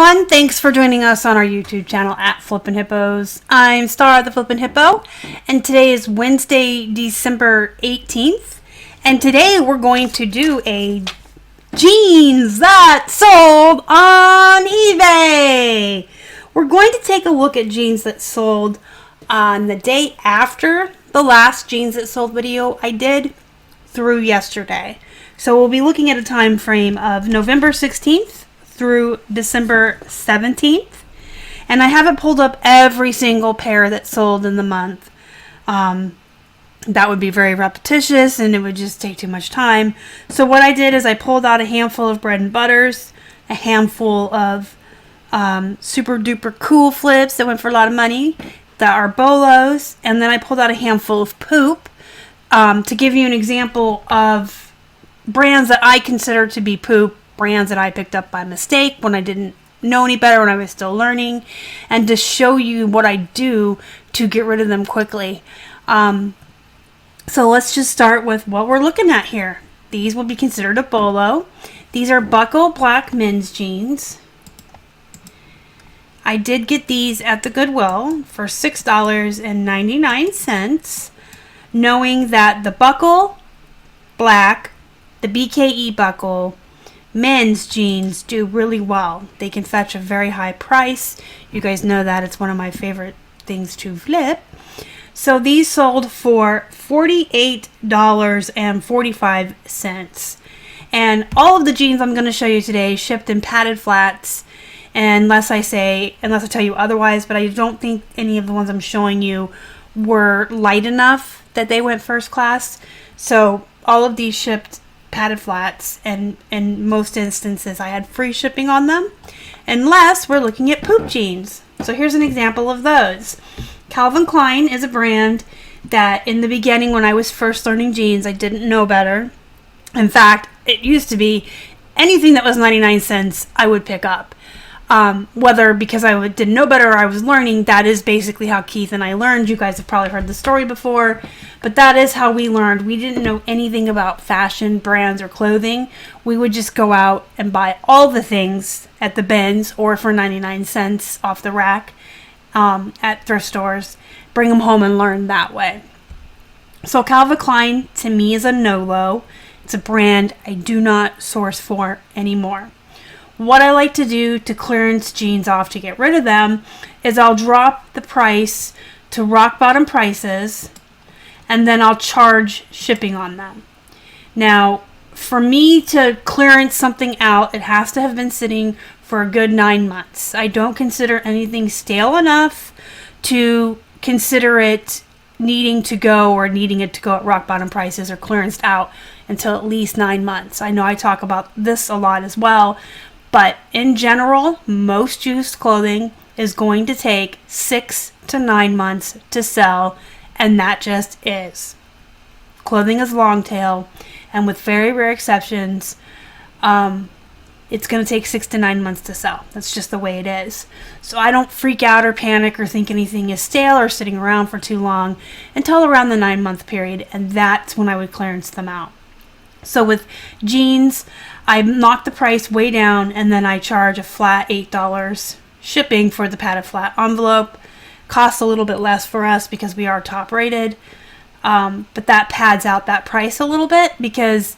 everyone, thanks for joining us on our YouTube channel at Flippin' Hippos. I'm Star the Flippin' Hippo, and today is Wednesday, December 18th, and today we're going to do a jeans that sold on eBay. We're going to take a look at jeans that sold on the day after the last jeans that sold video I did through yesterday. So we'll be looking at a time frame of November 16th through December 17th, and I haven't pulled up every single pair that sold in the month. That would be very repetitious and it would just take too much time. So what I did is I pulled out a handful of bread and butters, a handful of super duper cool flips that went for a lot of money that are BOLOs, and then I pulled out a handful of poop to give you an example of brands that I consider to be poop, brands that I picked up by mistake when I didn't know any better, when I was still learning, and to show you what I do to get rid of them quickly. So let's just start with what we're looking at here. These will be considered a BOLO. These are buckle black men's jeans. I did get these at the Goodwill for $6.99, knowing that the buckle black, the BKE buckle men's jeans do really well. They can fetch a very high price. You guys know that. It's one of my favorite things to flip. So these sold for $48.45. And all of the jeans I'm going to show you today shipped in padded flats, unless I tell you otherwise, but I don't think any of the ones I'm showing you were light enough that they went first class. So all of these shipped padded flats, and in most instances I had free shipping on them, unless we're looking at poop jeans. So here's an example of those. Calvin Klein is a brand that in the beginning, when I was first learning jeans, I didn't know better. In fact, it used to be anything that was 99 cents I would pick up. Whether because I didn't know better or I was learning, that is basically how Keith and I learned. You guys have probably heard the story before, but that is how we learned. We didn't know anything about fashion, brands, or clothing. We would just go out and buy all the things at the bins or for 99 cents off the rack at thrift stores, bring them home and learn that way. So Calvin Klein to me is a no-lo. It's a brand I do not source for anymore. What I like to do to clearance jeans off to get rid of them is I'll drop the price to rock bottom prices, and then I'll charge shipping on them. Now, for me to clearance something out, it has to have been sitting for a good 9 months. I don't consider anything stale enough to consider it needing to go or needing it to go at rock bottom prices or clearanced out until at least 9 months. I know I talk about this a lot as well, but in general, most used clothing is going to take 6 to 9 months to sell, and that just is. Clothing is long tail, and with very rare exceptions, it's going to take 6 to 9 months to sell. That's just the way it is. So I don't freak out or panic or think anything is stale or sitting around for too long until around the 9-month period, and that's when I would clearance them out. So with jeans, I knock the price way down, and then I charge a flat $8 shipping for the padded flat envelope. Costs a little bit less for us because we are top rated, but that pads out that price a little bit because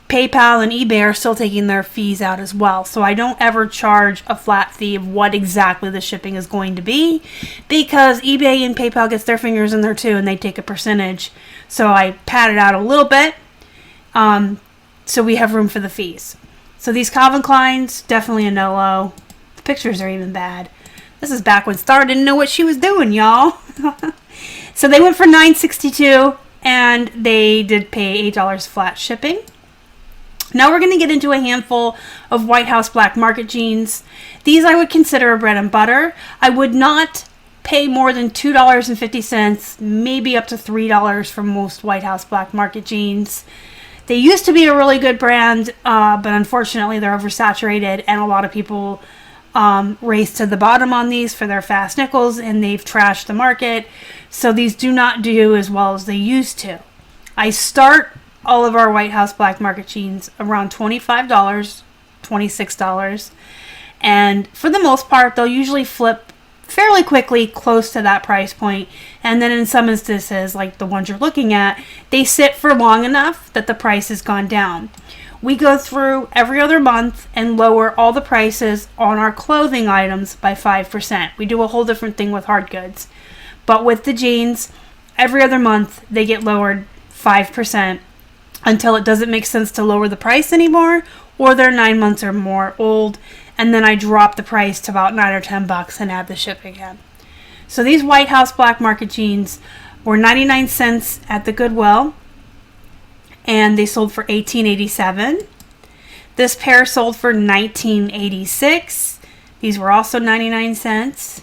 PayPal and eBay are still taking their fees out as well. So I don't ever charge a flat fee of what exactly the shipping is going to be, because eBay and PayPal gets their fingers in there too, and they take a percentage. So I pad it out a little bit, so we have room for the fees. So these Calvin Kleins, definitely a no-lo. The pictures are even bad. This is back when Star didn't know what she was doing, y'all. So they went for $9.62, and they did pay $8 flat shipping. Now we're going to get into a handful of White House Black Market jeans. These I would consider a bread and butter. I would not pay more than $2.50, maybe up to $3 for most White House Black Market jeans. They used to be a really good brand, but unfortunately they're oversaturated, and a lot of people race to the bottom on these for their fast nickels, and they've trashed the market. So these do not do as well as they used to. I start all of our White House Black Market jeans around $25, $26, And for the most part, they'll usually flip fairly quickly close to that price point. And then in some instances, like the ones you're looking at, they sit for long enough that the price has gone down. We go through every other month and lower all the prices on our clothing items by 5%. We do a whole different thing with hard goods. But with the jeans, every other month they get lowered 5% until it doesn't make sense to lower the price anymore, or they're 9 months or more old, and then I drop the price to about $9 or $10 and add the shipping in. So these White House Black Market jeans were 99 cents at the Goodwill, and they sold for $18.87. This pair sold for $19.86. These were also 99 cents.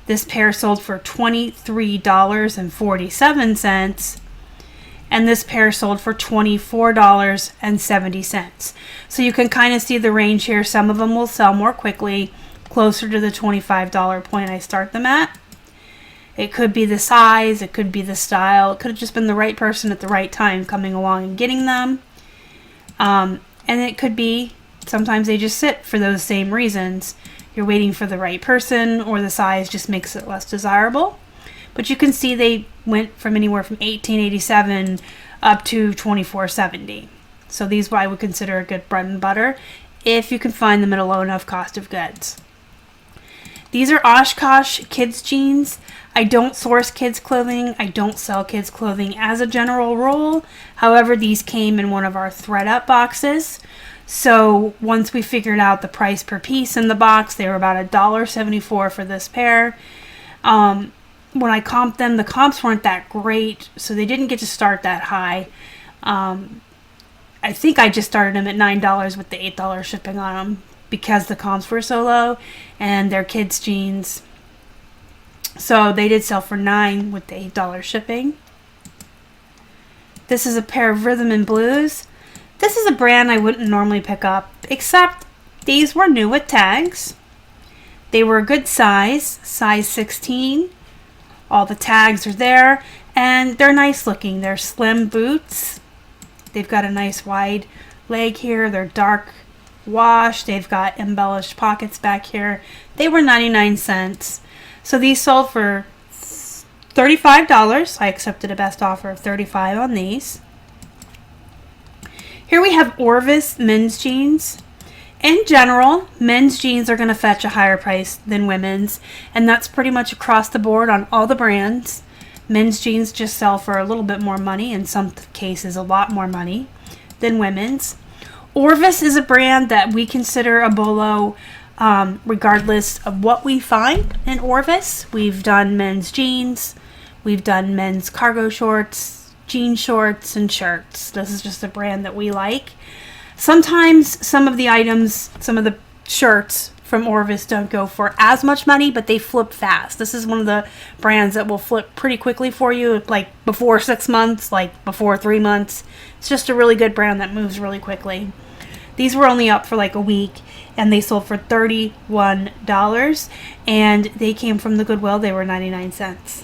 This pair sold for $23.47. And this pair sold for $24.70. So you can kind of see the range here. Some of them will sell more quickly, closer to the $25 point I start them at. It could be the size, it could be the style, it could have just been the right person at the right time coming along and getting them. And it could be, sometimes they just sit for those same reasons. You're waiting for the right person, or the size just makes it less desirable. But you can see they went from anywhere from $18.87 up to $24.70. So these I would consider a good bread and butter if you can find them at a low enough cost of goods. These are Oshkosh kids jeans. I don't source kids clothing. I don't sell kids clothing as a general rule. However, these came in one of our thread up boxes. So once we figured out the price per piece in the box, they were about $1.74 for this pair. When I comped them, the comps weren't that great, so they didn't get to start that high. I think I just started them at $9 with the $8 shipping on them because the comps were so low, and they're kids jeans. So they did sell for $9 with the $8 shipping. This is a pair of Rhythm and Blues. This is a brand I wouldn't normally pick up, except these were new with tags. They were a good size 16. All the tags are there, and they're nice looking. They're slim boots. They've got a nice wide leg here. They're dark wash. They've got embellished pockets back here. They were 99 cents. So these sold for $35. I accepted a best offer of $35 on these. Here we have Orvis men's jeans. In general, men's jeans are going to fetch a higher price than women's, and that's pretty much across the board on all the brands. Men's jeans just sell for a little bit more money, in some cases a lot more money, than women's. Orvis is a brand that we consider a BOLO regardless of what we find in Orvis. We've done men's jeans, we've done men's cargo shorts, jean shorts, and shirts. This is just a brand that we like. Sometimes some of the items, some of the shirts from Orvis don't go for as much money, but they flip fast. This is one of the brands that will flip pretty quickly for you, like before 6 months, like before 3 months. It's just a really good brand that moves really quickly. These were only up for like a week, and they sold for $31, and they came from the Goodwill. They were 99 cents.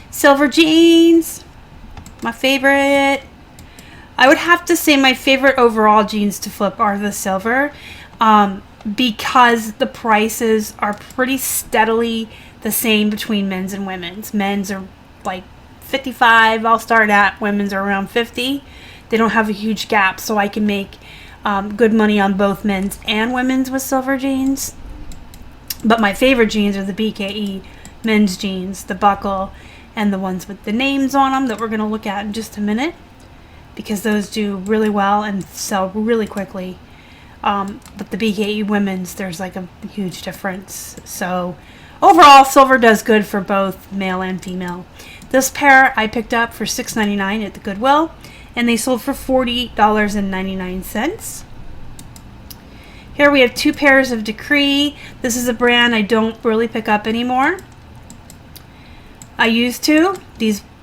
Silver jeans, my favorite. I would have to say my favorite overall jeans to flip are the silver, because the prices are pretty steadily the same between men's and women's. Men's are like $55, I'll start at. Women's are around $50. They don't have a huge gap, so I can make good money on both men's and women's with silver jeans. But my favorite jeans are the BKE men's jeans, the buckle, and the ones with the names on them that we're going to look at in just a minute, because those do really well and sell really quickly. But the BKE women's, there's like a huge difference. So overall, silver does good for both male and female. This pair I picked up for $6.99 at the Goodwill, and they sold for $40.99. Here we have two pairs of Decree. This is a brand I don't really pick up anymore. I used to.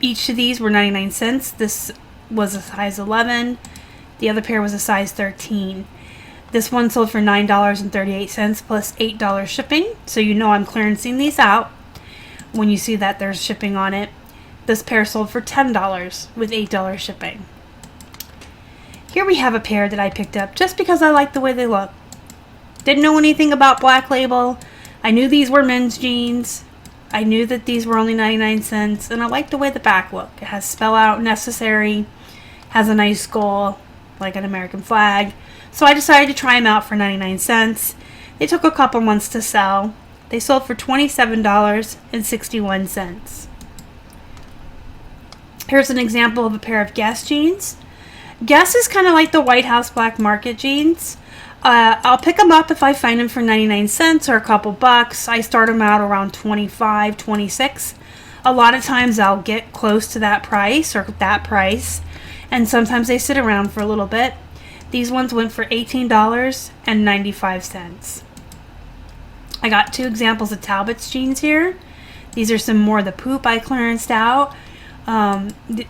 Each of these were 99 cents. This was a size 11. The other pair was a size 13. This one sold for $9.38 plus $8 shipping. So you know I'm clearancing these out when you see that there's shipping on it. This pair sold for $10 with $8 shipping. Here we have a pair that I picked up just because I like the way they look. Didn't know anything about Black Label. I knew these were men's jeans. I knew that these were only 99 cents, and I like the way the back look. It has spell out necessary, has a nice skull, like an American flag. So I decided to try them out for 99 cents. They took a couple months to sell. They sold for $27.61. Here's an example of a pair of Guess jeans. Guess is kind of like the White House Black Market jeans. I'll pick them up if I find them for 99 cents or a couple bucks. I start them out around 25, 26. A lot of times I'll get close to that price or that price, and sometimes they sit around for a little bit. These ones went for $18.95. I got two examples of Talbot's jeans here. These are some more of the poop I clearanced out.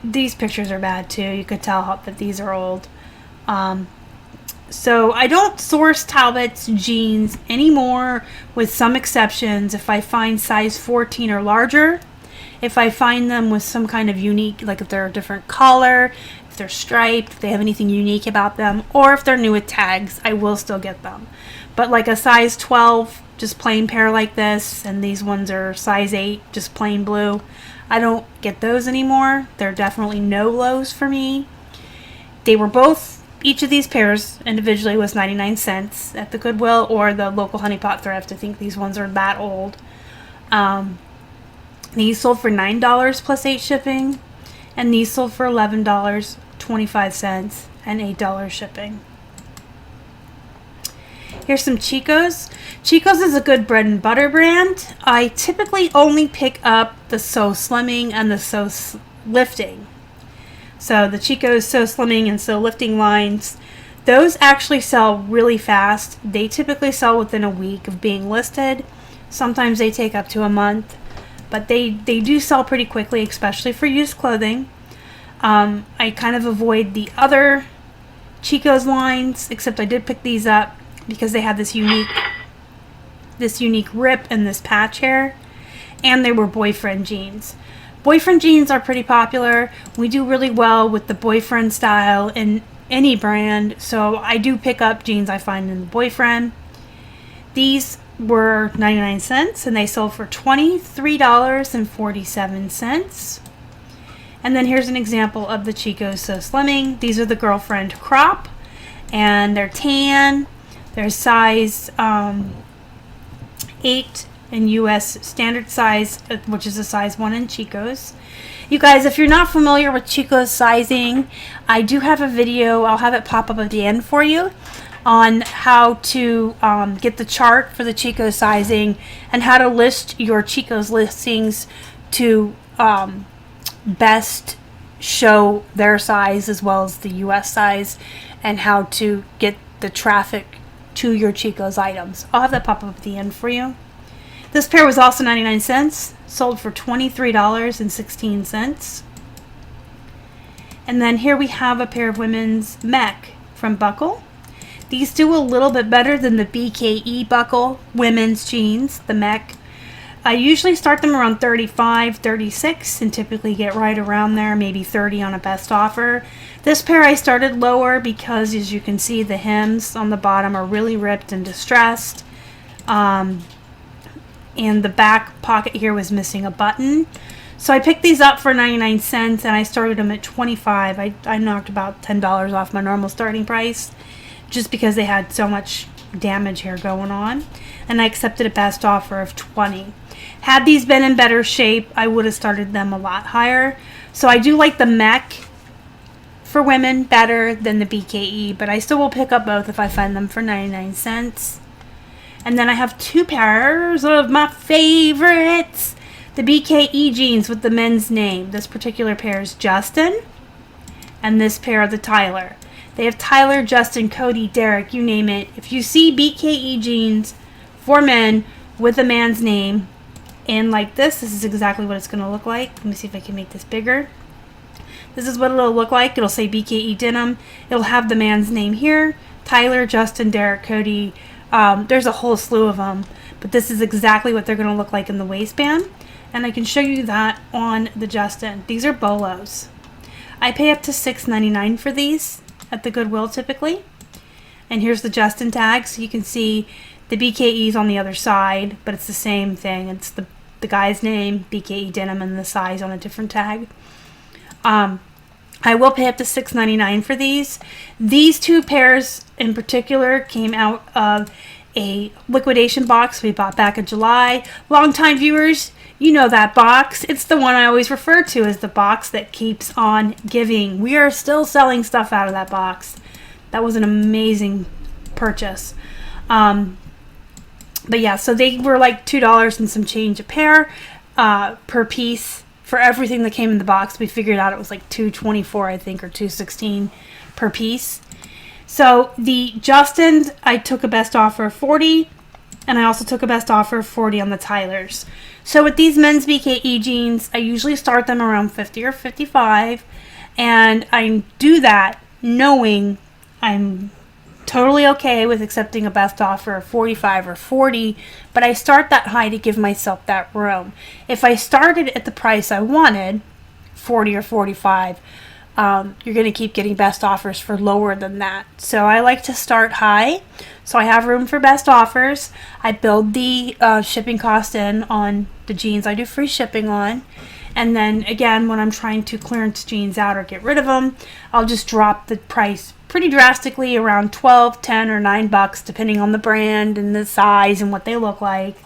These pictures are bad too. You could tell that these are old. So I don't source Talbot's jeans anymore, with some exceptions. If I find size 14 or larger, if I find them with some kind of unique, like if they're a different color, if they're striped, if they have anything unique about them, or if they're new with tags, I will still get them. But like a size 12, just plain pair like this, and these ones are size 8, just plain blue, I don't get those anymore. They're definitely no lows for me. They were both, each of these pairs individually was 99 cents at the Goodwill or the local Honey Pot thrift. I think these ones are that old. These sold for $9 plus 8 shipping, and these sold for $11.25 and $8 shipping. Here's some Chico's. Chico's is a good bread and butter brand. I typically only pick up the So Slimming and the So Lifting. So the Chico's So Slimming and So Lifting lines, those actually sell really fast. They typically sell within a week of being listed. Sometimes they take up to a month, but they do sell pretty quickly, especially for used clothing. I kind of avoid the other Chico's lines, except I did pick these up because they had this unique rip and this patch here, and they were boyfriend jeans. Boyfriend jeans are pretty popular. We do really well with the boyfriend style in any brand, so I do pick up jeans I find in the boyfriend. These were 99 cents and they sold for $23.47. And then here's an example of the Chico's So Slimming. These are the girlfriend crop, and they're tan. They're size 8 in US standard size, which is a size 1 in Chico's. You guys, if you're not familiar with Chico's sizing, I do have a video. I'll have it pop up at the end for you on how to get the chart for the Chico's sizing and how to list your Chico's listings to best show their size as well as the US size, and how to get the traffic to your Chico's items. I'll have that pop up at the end for you. This pair was also 99 cents, sold for $23.16. And then here we have a pair of women's mech from Buckle. These do a little bit better than the BKE Buckle women's jeans, the mech. I usually start them around 35, 36, and typically get right around there, maybe 30 on a best offer. This pair I started lower because, as you can see, the hems on the bottom are really ripped and distressed. And the back pocket here was missing a button. So I picked these up for 99 cents and I started them at 25. I knocked about $10 off my normal starting price just because they had so much damage here going on. And I accepted a best offer of 20. Had these been in better shape, I would have started them a lot higher. So I do like the mech for women better than the BKE, but I still will pick up both if I find them for 99 cents. And then I have two pairs of my favorites. The BKE jeans with the men's name. This particular pair is Justin, and this pair are the Tyler. They have Tyler, Justin, Cody, Derek, you name it. If you see BKE jeans for men with a man's name and like this is exactly what it's going to look like. Let me see if I can make this bigger. This is what it'll look like. It'll say BKE denim. It'll have the man's name here. Tyler, Justin, Derek, Cody. There's a whole slew of them, but this is exactly what they're going to look like in the waistband. And I can show you that on the Justin. These are BOLOs. I pay up to $6.99 for these at the Goodwill typically. And here's the Justin tag, so you can see the BKE's on the other side, but it's the same thing. It's the guy's name, BKE Denim, and the size on a different tag. I will pay up to $6.99 for these. These two pairs in particular came out of a liquidation box we bought back in July. Longtime viewers, you know that box. It's the one I always refer to as the box that keeps on giving. We are still selling stuff out of that box. That was an amazing purchase. But yeah, so they were like $2 and some change a pair per piece. For everything that came in the box, we figured out it was like $2.24, I think, or $2.16 per piece. So the Justins, I took a best offer of $40, and I also took a best offer of $40 on the Tylers. So with these men's BKE jeans, I usually start them around $50 or $55, and I do that knowing I'm totally okay with accepting a best offer of $45 or $40, but I start that high to give myself that room. If I started at the price I wanted, $40 or $45, you're going to keep getting best offers for lower than that. So I like to start high, so I have room for best offers. I build the shipping cost in on the jeans I do free shipping on. And then again, when I'm trying to clearance jeans out or get rid of them, I'll just drop the price pretty drastically, around $12, $10, or $9, depending on the brand and the size and what they look like.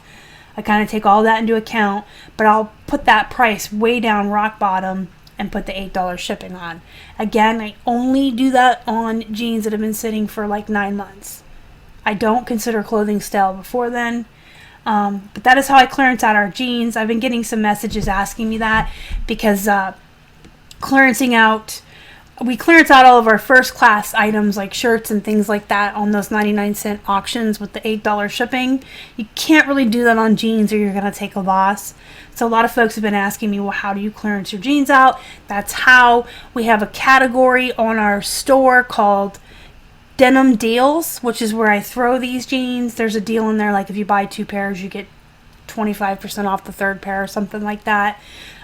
I kind of take all that into account, but I'll put that price way down rock bottom and put the $8 shipping on. Again, I only do that on jeans that have been sitting for like 9 months. I don't consider clothing stale before then. But that is how I clearance out our jeans. I've been getting some messages asking me that because we clearance out all of our first class items like shirts and things like that on those 99-cent auctions with the $8 shipping. You can't really do that on jeans or you're going to take a loss. So a lot of folks have been asking me, well, how do you clearance your jeans out? That's how. We have a category on our store called Denim Deals, which is where I throw these jeans. There's a deal in there, like if you buy 2 pairs, you get 25% off the 3rd pair or something like that.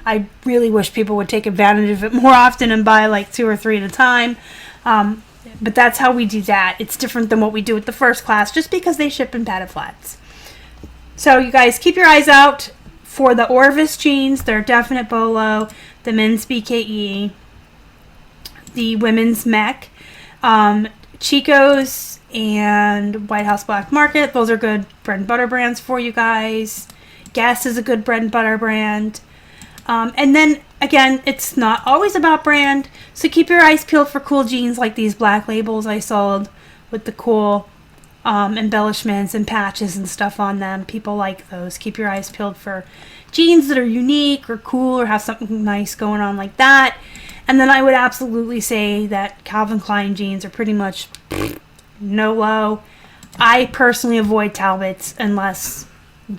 I really wish people would take advantage of it more often and buy like 2 or 3 at a time. But that's how we do that. It's different than what we do with the first class just because they ship in padded flats. So you guys keep your eyes out for the Orvis jeans. They're definite BOLO, the men's BKE, the women's Mech, Chico's, and White House Black Market. Those are good bread and butter brands for you guys. Guess is a good bread and butter brand. And then, again, it's not always about brand, so keep your eyes peeled for cool jeans like these black labels I sold with the cool embellishments and patches and stuff on them. People like those. Keep your eyes peeled for jeans that are unique or cool or have something nice going on like that. And then I would absolutely say that Calvin Klein jeans are pretty much no low. I personally avoid Talbots unless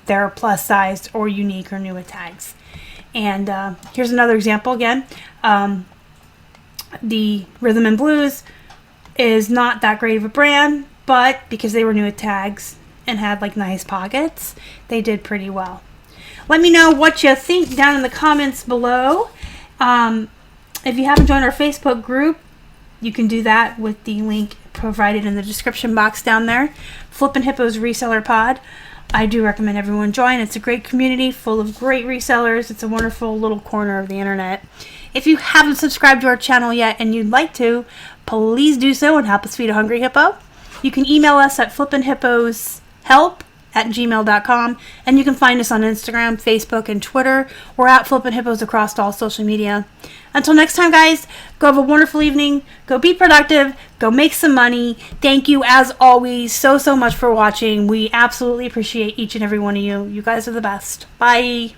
they're plus sized or unique or new with tags. And here's another example again. The Rhythm and Blues is not that great of a brand, but because they were new with tags and had like nice pockets, they did pretty well. Let me know what you think down in the comments below. If you haven't joined our Facebook group, you can do that with the link provided in the description box down there. Flippin' Hippos Reseller Pod. I do recommend everyone join. It's a great community full of great resellers. It's a wonderful little corner of the internet. If you haven't subscribed to our channel yet and you'd like to, please do so and help us feed a hungry hippo. You can email us at flippinhipposhelp@gmail.com, and you can find us on Instagram, Facebook, and Twitter. We're at Flippin' Hippos across all social media. Until next time, guys, go have a wonderful evening. Go be productive. Go make some money. Thank you, as always, so much for watching. We absolutely appreciate each and every one of you. You guys are the best. Bye.